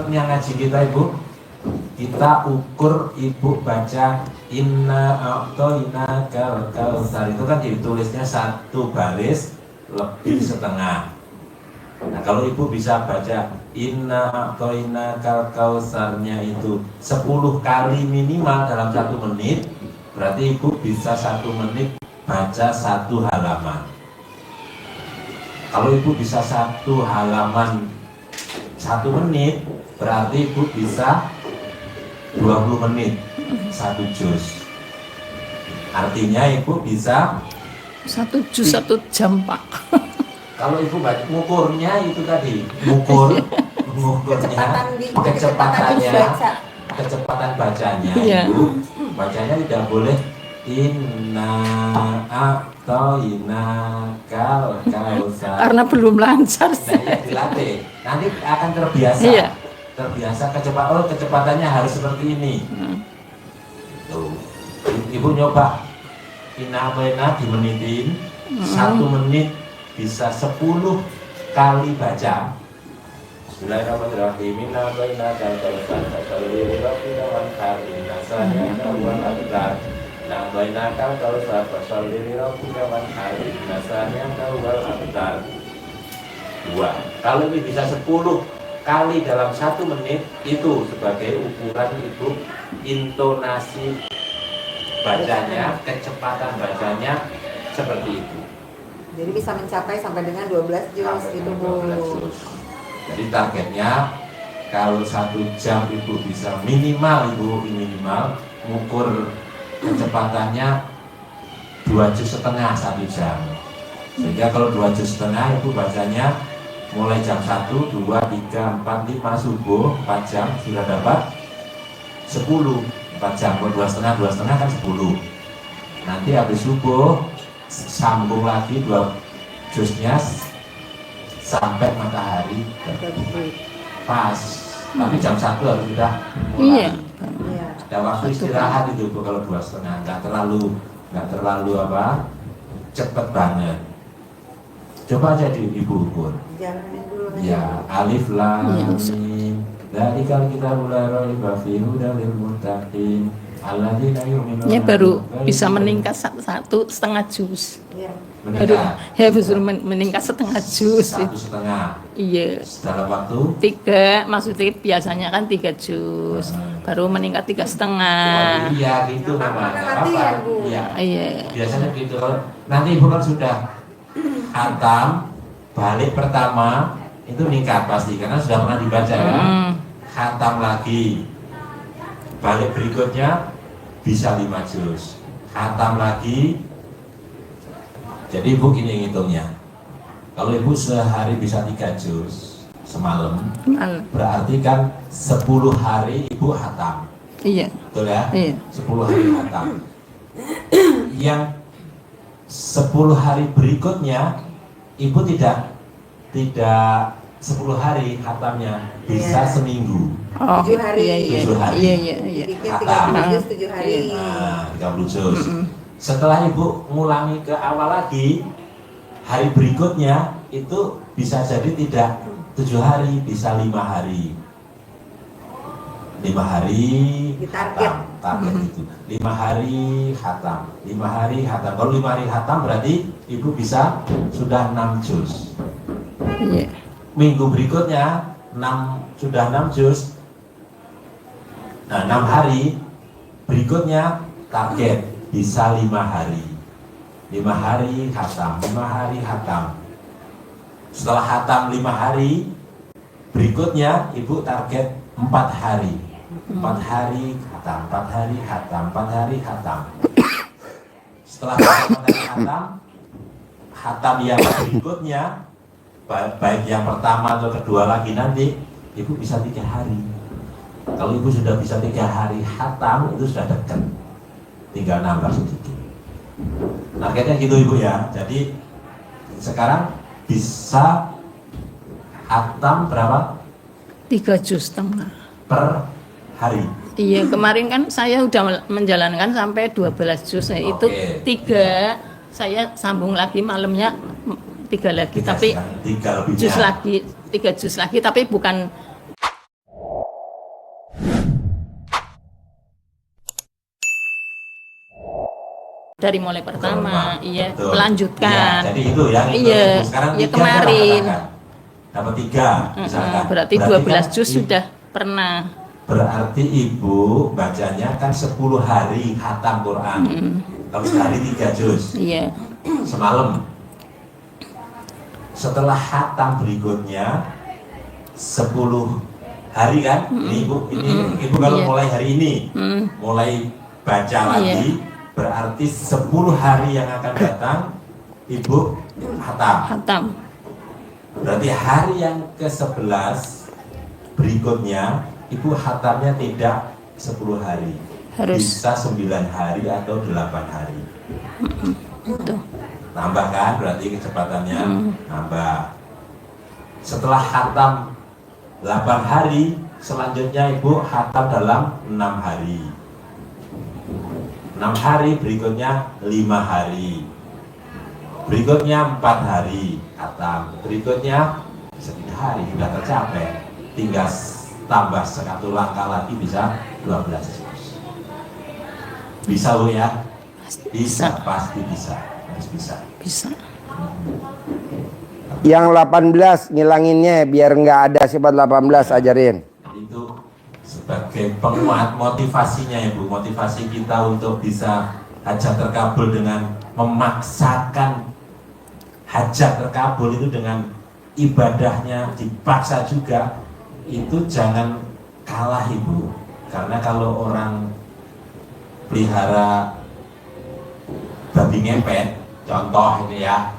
cepatnya ngaji kita Ibu, kita ukur Ibu baca inna a'toina kal kautsar, itu kan ditulisnya satu baris lebih setengah. Nah kalau Ibu bisa baca inna a'toina kal kautsarnya itu 10 kali minimal dalam 1 menit, berarti Ibu bisa 1 menit baca 1 halaman. Kalau Ibu bisa 1 halaman 1 menit, berarti Ibu bisa 20 menit 1 juz. Artinya Ibu bisa 1 juz 1 jam Pak. Kalau Ibu ngukurnya itu tadi, ngukurnya kecepatan bacanya Ibu, bacanya tidak boleh inna a'toina kal kautsar. Karena belum lancar. Nah, ya dilatih. Nanti akan terbiasa. Iya. Terbiasa kecepatannya harus seperti ini. Tuh. Ibu nyoba inna a'toina dimenitin, 1 menit bisa 10 kali baca. Bismillahirrahmanirrahim. Inna a'toina kal kautsar fasalli li rabbika wanhar inna shani'aka huwal abtar. Inna a'toina kal kautsar fasalli li rabbika wanhar inna shani'aka huwal abtar. 2. Kalau ini bisa 10 kali dalam 1 menit, itu sebagai ukuran Ibu intonasi bacanya, kecepatan bacanya seperti itu. Jadi bisa mencapai sampai dengan 12 juz gitu Bu. Jadi targetnya kalau 1 jam Ibu bisa minimal mengukur kecepatannya 2 juz setengah 1 jam. Sehingga kalau 2 juz setengah Ibu bacanya mulai jam 1, 2, 3, 4, 5 subuh 4 jam sudah dapat 10. 4 jam, kalau 2,5 kan 10. Nanti habis subuh sambung lagi 2 juznya sampai matahari pas. Tapi jam 1 harus sudah mulai. Iya. Ada waktu istirahat itu Bu, kalau 2,5 nggak terlalu cepet banget. Coba aja Ibu ukur. Jalanin dulu aja. Ya, alif lam mim. Dzalikal kitabul la raiba fihi hudal lil muttaqin. Alladzina yu'minuna. Ya baru bisa meningkat 1,5 juz. Iya. Baru ya baru meningkat 1/2 juz. 1,5. Iya. Dalam waktu 3, maksudnya biasanya kan 3 juz. Baru meningkat 3,5. Iya gitu memang. Latihan, Bu. Iya. Biasanya gitu. Nanti Ibu kan sudah khatam balik pertama itu meningkat pasti karena sudah pernah dibaca kan. Khatam lagi balik berikutnya bisa 5 juz. Khatam lagi. Jadi Ibu gini ngitungnya. Kalau Ibu sehari bisa 3 juz semalam, berarti kan 10 hari Ibu khatam. Iya. Betul ya? Iya. 10 hari khatam. Yang 10 hari berikutnya Ibu tidak 10 hari khatamnya, bisa seminggu. 7 hari. 7 hari. Iya. Bikin 30 juz 7 hari. Nah, 30 juz. Setelah Ibu ngulangi ke awal lagi, hari berikutnya itu bisa jadi tidak 7 hari, bisa 5 hari. 5 hari Ditarget. target itu 5 hari khatam, 5 hari khatam. Kalau 5 hari khatam berarti Ibu bisa sudah 6 juz. Iya. Minggu berikutnya sudah 6 juz. Nah 6 hari berikutnya target bisa 5 hari. 5 hari khatam, 5 hari khatam. Setelah khatam 5 hari berikutnya Ibu target 4 hari. 4 hari khatam, 4 hari khatam, 4 hari khatam. Setelah 4 hari khatam yang berikutnya, baik yang pertama atau kedua lagi nanti, Ibu bisa 3 hari. Kalau Ibu sudah bisa 3 hari khatam, itu sudah dekat. Tinggal nambah sedikit. Targetnya gitu Ibu ya. Jadi sekarang bisa khatam berapa? 3 juz setengah Per hari. Iya, kemarin kan saya udah menjalankan sampai 12 juz. Itu 3 saya sambung lagi malamnya 3 lagi, tapi 3 lebihnya. 3 juz lagi, tapi bukan dari mulai pertama, iya, Betul. melanjutkan. Iya, jadi itu yang itu. Iya, Sekarang iya, 3 kemarin. dapat 3 misalkan. Berarti 12 juz sudah pernah. Berarti ibu bacanya kan 10 hari khatam Quran. Kalau sehari 3 juz. Iya. Semalam. Setelah khatam berikutnya 10 hari kan? Ini ibu kalau Iya. mulai hari ini mulai baca lagi, berarti 10 hari yang akan datang ibu khatam. Khatam. Berarti hari yang ke-11 berikutnya ibu khatamnya tidak 10 hari, Harus. bisa 9 hari atau 8 hari. Itu. Nambah kan, berarti kecepatannya nambah. Setelah khatam 8 hari, selanjutnya ibu khatam dalam 6 hari. 6 hari berikutnya 5 hari. Berikutnya 4 hari khatam. Berikutnya 1 hari sudah tercapai. Tinggal tambah 1 langkah lagi bisa 12 juz. Bisa Bu ya? Bisa, pasti bisa. Harus bisa. Bisa. Yang 18 ngilanginnya biar nggak ada sifat 18 ajarin. Itu sebagai penguat motivasinya ya Bu, motivasi kita untuk bisa hajat terkabul dengan memaksakan hajat terkabul itu dengan ibadahnya dipaksa juga, itu jangan kalah Ibu. Karena kalau orang pelihara babi ngepet, contoh ini ya,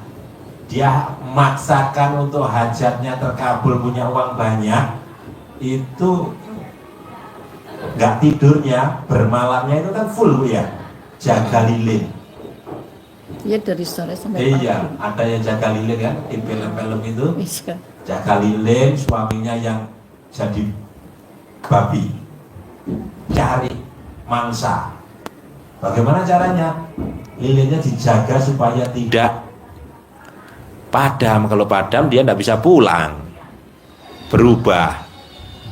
dia memaksakan untuk hajatnya terkabul, punya uang banyak, itu nggak tidurnya, bermalamnya itu kan full Bu ya, jaga lilin. Iya, dari sore sampai pagi. Iya, ada yang jaga lilin kan di film-film itu, Bisa. jaga lilin, suaminya yang jadi babi, cari mangsa. Bagaimana caranya? Lilinnya dijaga supaya tidak padam. Kalau padam dia tidak bisa pulang, berubah.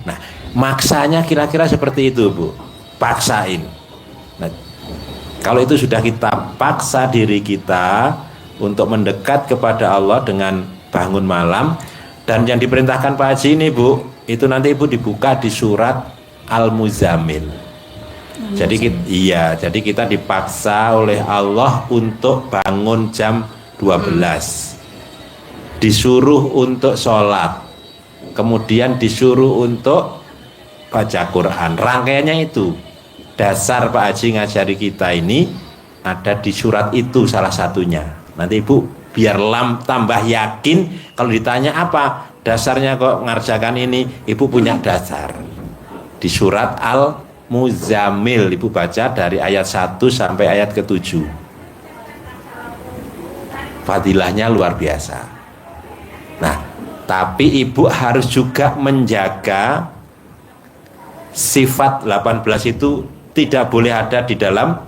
Nah, maksanya kira-kira seperti itu Bu, paksain. Nah, kalau itu sudah kita paksa diri kita untuk mendekat kepada Allah dengan bangun malam, dan yang diperintahkan Pak Haji ini Bu, itu nanti Ibu dibuka di surat Al-Muzammil. Jadi kita dipaksa oleh Allah untuk bangun jam 12. Disuruh untuk sholat. Kemudian disuruh untuk baca Quran. Rangkaiannya itu. Dasar Pak Haji ngajari kita ini ada di surat itu salah satunya. Nanti Ibu biar tambah yakin kalau ditanya apa dasarnya kok ngerjakan ini, Ibu punya dasar. Di surat Al-Muzammil Ibu baca dari ayat 1 sampai ayat ke-7. Fadilahnya luar biasa. Nah, tapi Ibu harus juga menjaga sifat 18 itu tidak boleh ada di dalam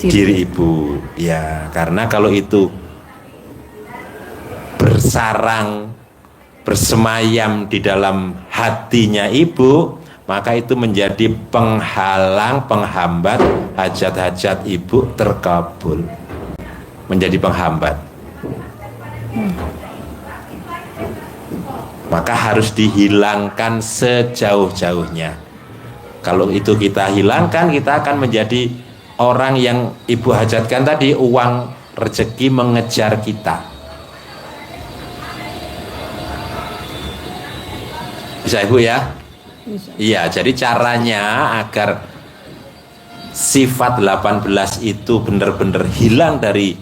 diri Ibu. Ya, karena kalau itu bersarang, bersemayam di dalam hatinya Ibu, maka itu menjadi penghalang, penghambat hajat-hajat Ibu terkabul. Menjadi penghambat. Maka harus dihilangkan sejauh-jauhnya. Kalau itu kita hilangkan, kita akan menjadi orang yang Ibu hajatkan tadi, uang rezeki mengejar kita. Bisa Ibu ya? Bisa. Iya, jadi caranya agar sifat 18 itu benar-benar hilang dari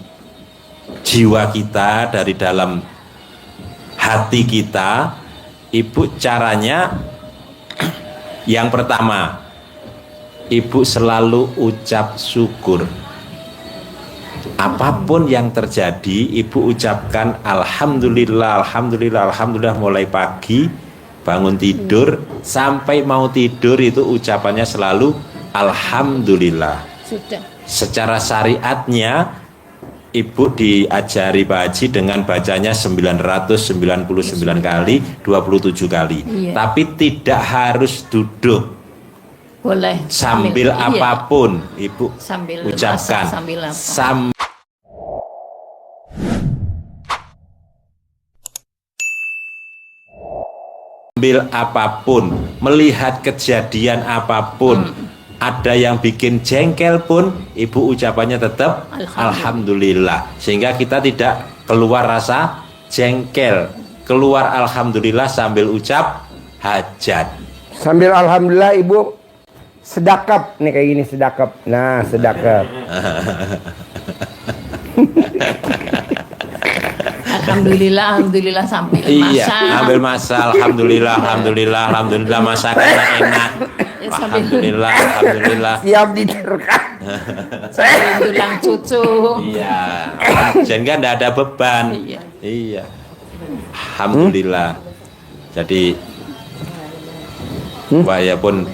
jiwa kita, dari dalam hati kita. Ibu caranya yang pertama, Ibu selalu ucap syukur. Apapun yang terjadi, Ibu ucapkan alhamdulillah, alhamdulillah, alhamdulillah mulai pagi bangun tidur sampai mau tidur itu ucapannya selalu alhamdulillah. Sudah. Secara syariatnya Ibu diajari Pak Haji dengan bacanya 999 kali, 27 kali. Iya. Tapi tidak harus duduk. Boleh. Sambil iya. apapun Ibu Sambil ucapkan. masak, sambil apa. Sambil apapun, melihat kejadian apapun, ada yang bikin jengkel pun, Ibu ucapannya tetap Alhamdulillah. Sehingga kita tidak keluar rasa jengkel, keluar Alhamdulillah sambil ucap hajat. Sambil alhamdulillah Ibu sedakap nih kayak gini, sedakap. Nah, sedakap. Alhamdulillah sambil Iya, masak. ambil masak. Alhamdulillah masakannya enak. Ya, sambil Alhamdulillah. Siap diterka. sambil tulang cucu. Iya, sehingga tidak ada beban. Iya. Iya. Alhamdulillah. Jadi walaupun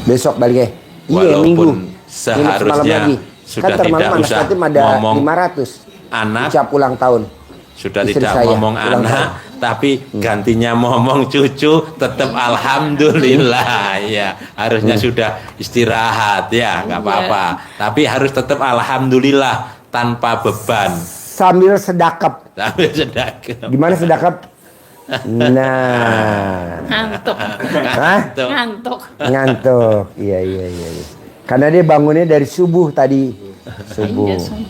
Besok balik ya. Iya, Minggu. seharusnya sudah kan tidak usah ngomong 500 anak, ucap ulang tahun. sudah Istri tidak saya, ngomong ulang anak, tapi gantinya ngomong cucu, tetap alhamdulillah. Ya, harusnya sudah istirahat ya, nggak apa-apa. Tapi harus tetap alhamdulillah tanpa beban. Sambil sedakap. Sambil sedekah. Gimana sedakap? Nah. Ngantuk. Hah? Ngantuk. Ngantuk. Iya. Karena dia bangunnya dari subuh tadi. Subuh. Iya, Son.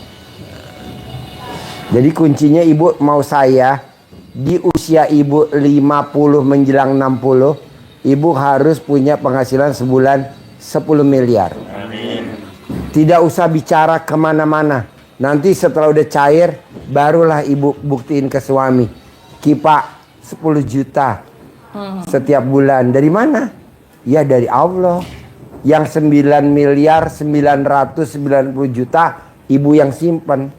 Jadi kuncinya Ibu mau saya di usia Ibu 50 menjelang 60, Ibu harus punya penghasilan sebulan 10 miliar. Tidak usah bicara kemana-mana. Nanti setelah udah cair, barulah Ibu buktiin ke suami. Kipa 10 juta setiap bulan. Dari mana? Ya dari Allah. Yang 9 miliar 990 juta Ibu yang simpen.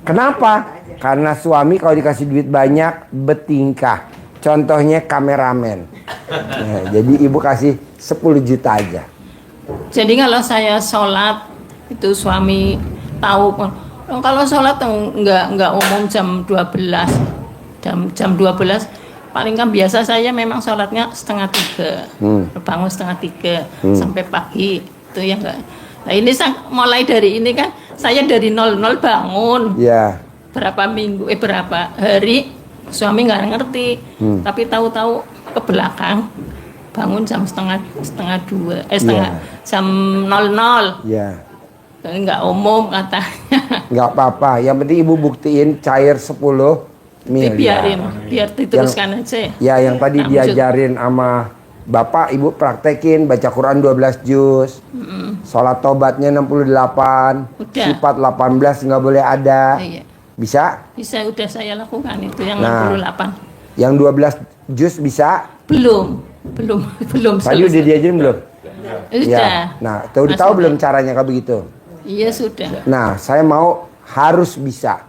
Kenapa? Karena suami kalau dikasih duit banyak bertingkah. Contohnya kameramen. Nah, jadi Ibu kasih 10 juta aja. Jadi kalau saya sholat itu suami tahu. Kalau sholat enggak umum jam 12. Jam 12 paling kan biasa saya memang sholatnya 2:30. Bangun 2:30 sampai pagi itu ya enggak. Nah ini mulai dari ini kan saya dari 00 bangun. Ya. Berapa hari suami nggak ngerti. Tapi tahu-tahu ke belakang bangun jam setengah 2 jam 00. Ya. Nggak umum katanya. Nggak apa-apa. Yang penting Ibu buktiin cair 10 miliar. Biar diteruskan aja. Ya yang tadi Lanjut. diajarin sama Bapak, Ibu praktekin baca Quran 12 juz. Sholat tobatnya 68. Udah. Sifat 18 nggak boleh ada. Iya. Bisa? Bisa udah saya lakukan itu yang Nah. 68. Yang 12 juz bisa? Belum Tadi udah diajarin belum? Udah. Ya. Nah, udah tahu belum caranya kayak begitu? Iya sudah. Nah, saya mau harus bisa.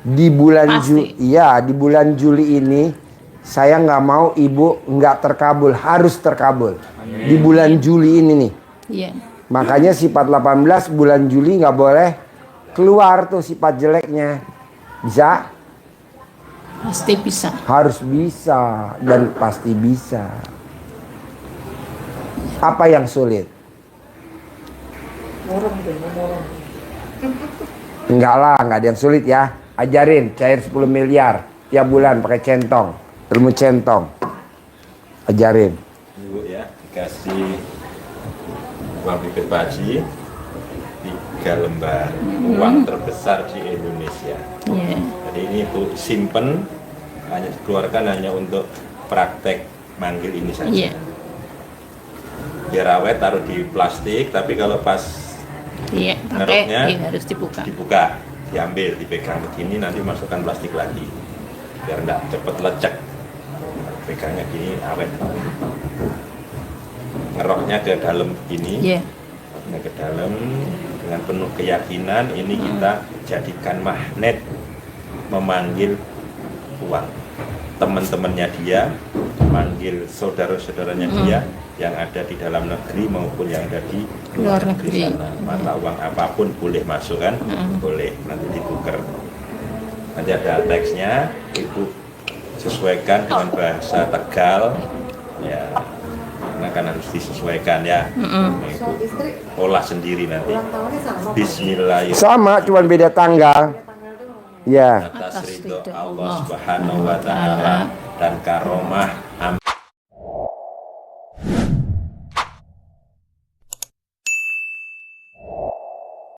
Di bulan Pasti. di bulan Juli ini saya nggak mau Ibu nggak terkabul, harus terkabul. Di bulan Juli ini nih. Iya. Makanya sifat 18 bulan Juli nggak boleh keluar tuh sifat jeleknya. Bisa? Pasti bisa. Harus bisa dan pasti bisa. Apa yang sulit? Enggak lah, nggak ada yang sulit ya. Ajarin cair 10 miliar tiap bulan pakai centong, ilmu centong. Ajarin. Ibu ya, dikasih uang bibit baji 3 lembar, uang terbesar di Indonesia. Iya. Jadi ini Ibu simpen, hanya dikeluarkan hanya untuk praktek manggil ini saja. Iya. Biar awet taruh di plastik, tapi kalau pas Iya, ngeroknya harus dibuka. diambil, dipegang begini, nanti masukkan plastik lagi biar enggak cepet lecek. Pegangnya gini awet. Ngeroknya ke dalam begini, Iya. ke dalam dengan penuh keyakinan ini kita jadikan magnet memanggil uang. Teman-temannya dia, manggil saudara-saudaranya dia yang ada di dalam negeri maupun yang ada di luar negeri sana. Mata uang apapun boleh masuk kan? Boleh, nanti ditukar. Nanti ada teksnya, Ibu sesuaikan dengan bahasa Tegal ya. karena kan harus disesuaikan ya. Nah, Ibu Suami istri olah sendiri nanti. ulang tahunnya sama Pak? Bismillahirrahmanirrahim. Sama, cuman beda tanggal. Tanggal doang. Ya. Atas Atas ridho ridho Allah Allah Subhanahu wa taala dan karomah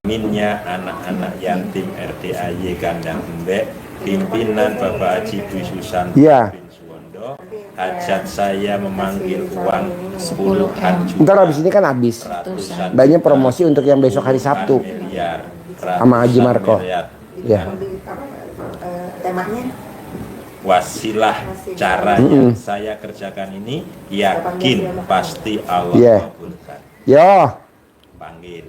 aminnya anak-anak yatim RDAY Kandang Embek, pimpinan Bapak Haji Dwi Susanto Iya. bin Suwondo, hajat saya memanggil uang 10 puluhan M. juta, Ntar habis ini kan habis. ratusan Banyak juta, promosi untuk yang besok hari Sabtu. miliar, Sama Haji ratusan Marco. miliar. Ya. Di apa, temanya Wasilah caranya saya kerjakan ini yakin pasti Allah Iya. kabulkan. Yo, Panggil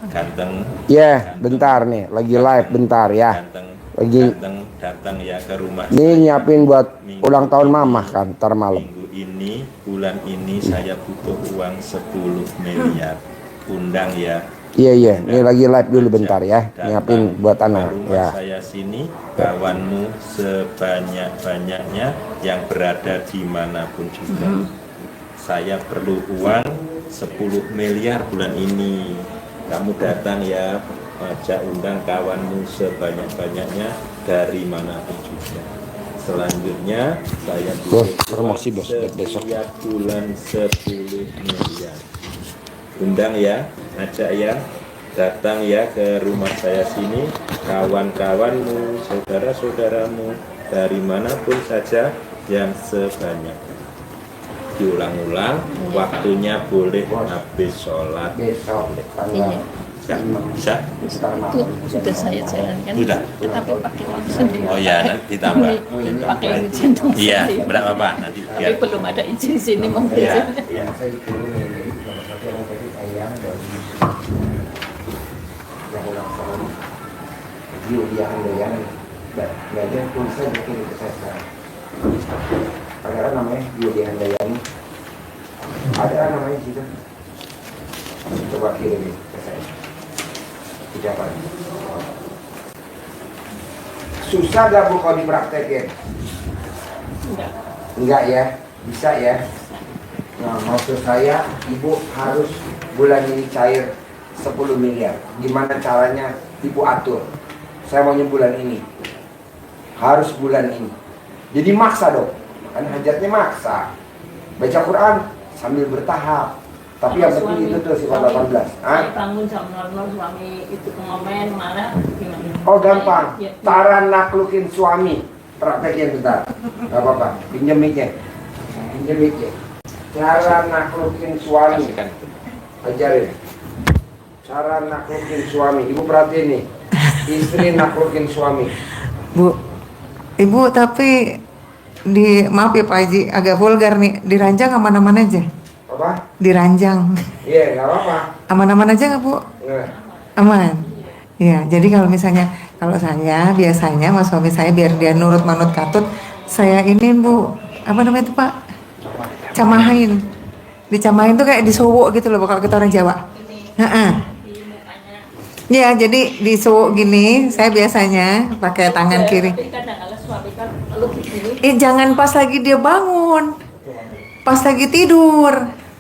ganteng, ya, bentar nih, lagi live bentar ya. ganteng, Lagi- ganteng datang ya ke rumah Ini saya. nyiapin buat ulang tahun mamah kan, ntar malam. Minggu ini, bulan ini saya butuh uang 10 miliar. Undang ya. Iya iya, ini lagi live dulu bentar ya, Datang nyiapin buat ke anak rumah ya. saya sini, kawanmu sebanyak-banyaknya yang berada dimanapun juga. Saya perlu uang 10 miliar bulan ini. Kamu datang ya, ajak undang kawanmu sebanyak-banyaknya dari manapun juga. Selanjutnya saya Bos, butuh promosi, uang bos, buat besok. setiap bulan 10 miliar. Undang ya, ajak ya, datang ya ke rumah saya sini, kawan-kawanmu, saudara-saudaramu, dari manapun saja yang sebanyak. Diulang-ulang, waktunya boleh habis sholat. Besok Iya. Bisa? Itu sudah saya jalankan. Sudah. Tapi pakai uang sendiri. Oh ya, nanti ditambah. Pakai izin dong Iya, sendiri. berapa Pak? Nanti Tapi biar. belum ada izin sini mungkin. Iya, iya. Saya diturunin, jadi nomor satu yang tadi ayam dari yang ulang tahun dia Handayani dan ada tulisan mungkin itu saya sekarang ada namanya dia Handayani, ada namanya situ, coba kirim ke saya ucapan. Susah gak Bu kalau dipraktekin? Enggak. Enggak ya, bisa ya. Nah, maksud saya, Ibu harus bulan ini cair 10 miliar. Gimana caranya Ibu atur? Saya maunya bulan ini. Harus bulan ini. Jadi maksa dong. Kan hajatnya maksa. Baca Quran sambil bertahap. Tapi yang penting itu tuh sifat 18. Saya bangun jam 00, suami itu kemomen, marah, gimana? Oh gampang. Ya, Cara naklukin suami. Praktekin bentar. Gak apa-apa. Pinjam mic-nya. Pinjam mic-nya. Cara naklukin suami. Kasihkan. Ajarin. Cara naklukin suami. Ibu perhatiin nih. Istri naklukin suami. Bu, Ibu tapi maaf ya Pak Haji, agak vulgar nih, diranjang aman-aman aja. Apa? Diranjang Iya, nggak apa-apa. aman-aman aja nggak Bu? Nah, Aman. Ya, jadi kalau saya biasanya sama suami saya biar dia nurut manut katut, saya ini Bu, apa namanya itu Pak? Camahin. Dicamahin tuh kayak disowok gitu loh kalau kita orang Jawa. Heeh. Ya, jadi disowok gini, saya biasanya pakai tangan kiri. Tapi kadang kalau suami kan lu begini. Jangan pas lagi dia bangun. Pas lagi tidur.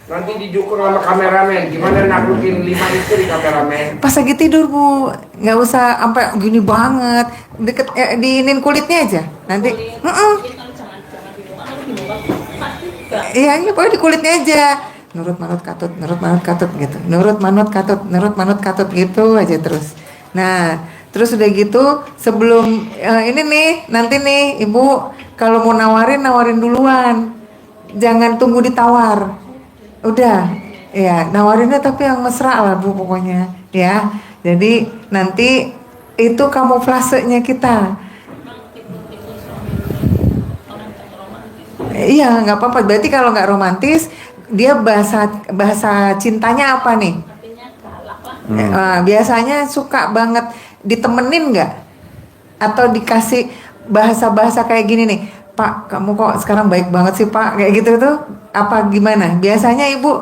nanti didukung sama kameramen. Gimana naklukin 5 istri kameramen? Pas lagi tidur Bu, nggak usah sampai gini banget, deket diinin kulitnya aja. Nanti, Jangan di rumah, kalau di rumah pasti enggak. iya pokoknya di kulitnya aja. Nurut manut katut, nurut manut katut gitu. Nurut manut katut, nurut manut katut gitu aja terus. Nah, terus udah gitu sebelum ini nih, nanti nih Ibu kalau mau nawarin duluan. Jangan tunggu ditawar. Udah, ya nawarinnya tapi yang mesra lah Bu pokoknya, ya. Jadi nanti itu kamuflasenya kita. Iya, nggak apa-apa. Berarti kalau nggak romantis, dia bahasa cintanya apa nih? Artinya galak lah. Biasanya suka banget ditemenin nggak? Atau dikasih bahasa-bahasa kayak gini nih, Pak, kamu kok sekarang baik banget sih Pak, kayak gitu tuh? Apa gimana? Biasanya Ibu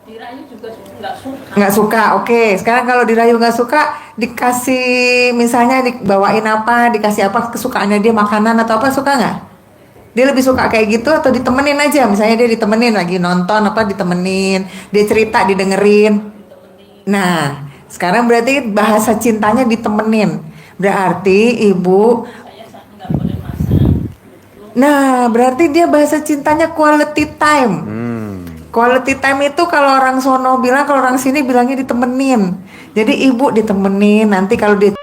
Dirayu juga enggak suka. nggak suka. Oke, sekarang kalau dirayu nggak suka, dikasih misalnya dibawain apa, dikasih apa kesukaannya dia, makanan atau apa, suka nggak? Dia lebih suka kayak gitu atau ditemenin aja? Misalnya dia ditemenin lagi nonton apa ditemenin, dia cerita didengerin. Nah, sekarang berarti bahasa cintanya ditemenin. Berarti ibu, nah berarti dia bahasa cintanya quality time. Quality time itu kalau orang sono bilang, kalau orang sini bilangnya ditemenin. Jadi ibu ditemenin, nanti kalau dia